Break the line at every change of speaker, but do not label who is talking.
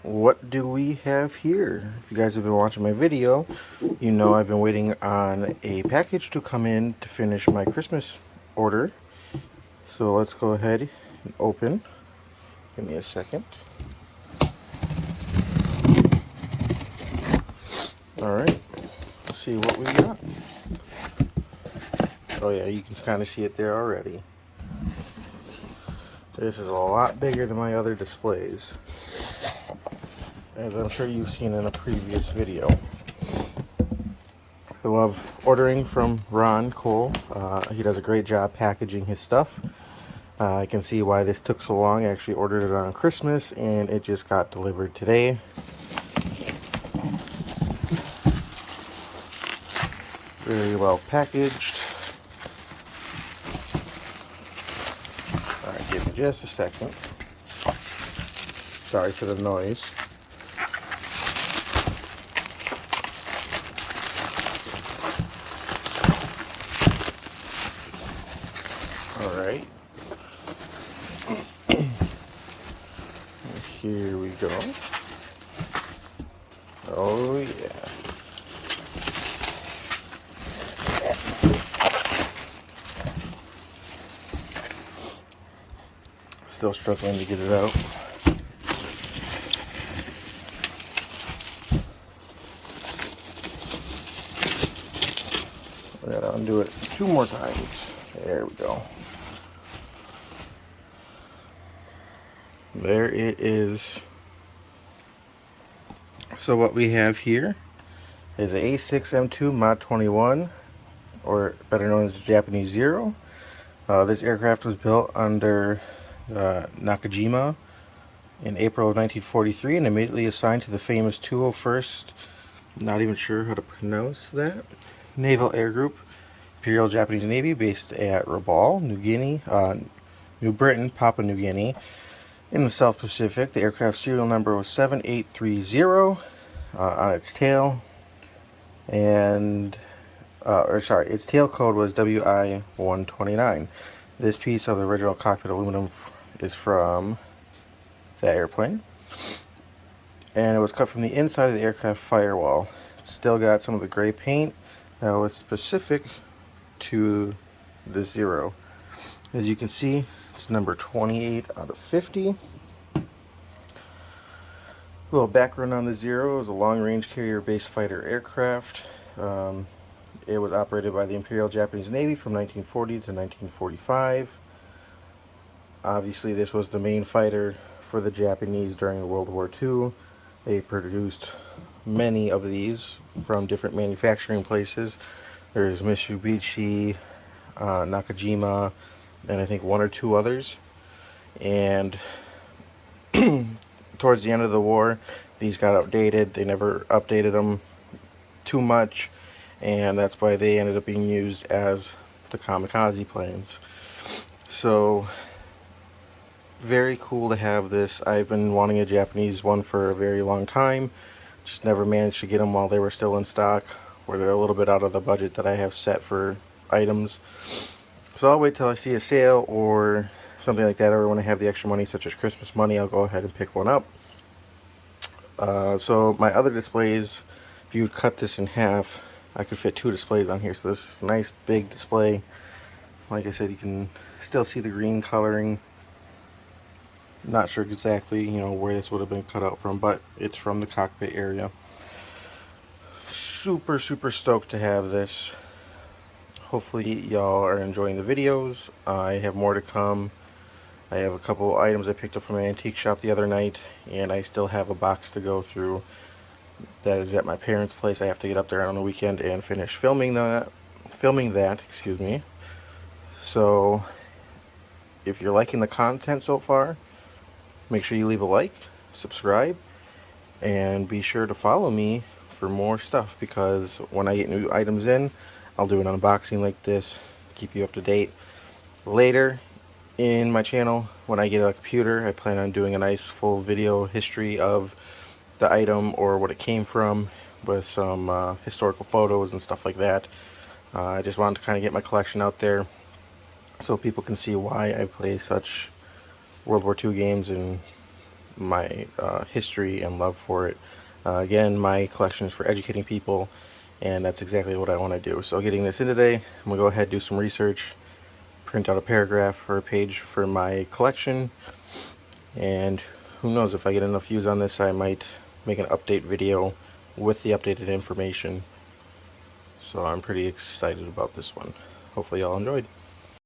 What do we have here? If you guys have been watching my video, you know I've been waiting on a package to come in to finish my Christmas order. So let's go ahead and open. Give me a second. Alright, let's see what we got. Oh yeah, you can kind of see it there already. This is a lot bigger than my other displays, as I'm sure you've seen in a previous video. I love ordering from Ron Cole. He does a great job packaging his stuff. I can see why this took so long. I actually ordered it on Christmas and it just got delivered today. Very well packaged. Alright, give me just a second. Sorry for the noise. Alright. Here we go. Oh yeah. Still struggling to get it out. I gotta undo it 2 more times. There we go. There it is. So what we have here is a A6M2 Mod 21, or better known as Japanese Zero. This aircraft was built under Nakajima in April of 1943 and immediately assigned to the famous 201st, not even sure how to pronounce that, Naval Air Group, Imperial Japanese Navy, based at Rabaul, New Britain, Papua New Guinea, in the South Pacific. The aircraft serial number was 7830 on its tail, and its tail code was WI-129. This piece of the original cockpit aluminum is from that airplane, and it was cut from the inside of the aircraft firewall. It's still got some of the gray paint that was specific to the Zero. As you can see, it's number 28 out of 50. A little background on the Zero. It was a long-range carrier-based fighter aircraft. It was operated by the Imperial Japanese Navy from 1940 to 1945. Obviously, this was the main fighter for the Japanese during World War II. They produced many of these from different manufacturing places. There's Mitsubishi, Nakajima, and I think 1 or 2 others. And towards the end of the war, these got outdated. They never updated them too much, and that's why they ended up being used as the kamikaze planes. So very cool to have this. I've been wanting a Japanese one for a very long time, just never managed to get them while they were still in stock, or they're a little bit out of the budget that I have set for items. So I'll wait till I see a sale or something like that, or when I have the extra money, such as Christmas money, I'll go ahead and pick one up. So my other displays, if you would cut this in half, I could fit 2 displays on here. So this is a nice big display. Like I said, you can still see the green coloring. Not sure exactly, where this would have been cut out from, but it's from the cockpit area. Super stoked to have this. Hopefully y'all are enjoying the videos. I have more to come. I have a couple items I picked up from an antique shop the other night, and I still have a box to go through that is at my parents' place. I have to get up there on the weekend and finish filming that, excuse me. So if you're liking the content so far, make sure you leave a like, subscribe, and be sure to follow me for more stuff, because when I get new items in, I'll do an unboxing like this, keep you up to date. Later in my channel, when I get a computer, I plan on doing a nice full video history of the item or what it came from, with some historical photos and stuff like that. I just wanted to kind of get my collection out there so people can see why I play such World War II games and my history and love for it. Again, my collection is for educating people, and that's exactly what I want to do. So getting this in today, I'm going to go ahead and do some research, print out a paragraph or a page for my collection, and who knows, if I get enough views on this, I might make an update video with the updated information. So I'm pretty excited about this one. Hopefully y'all enjoyed.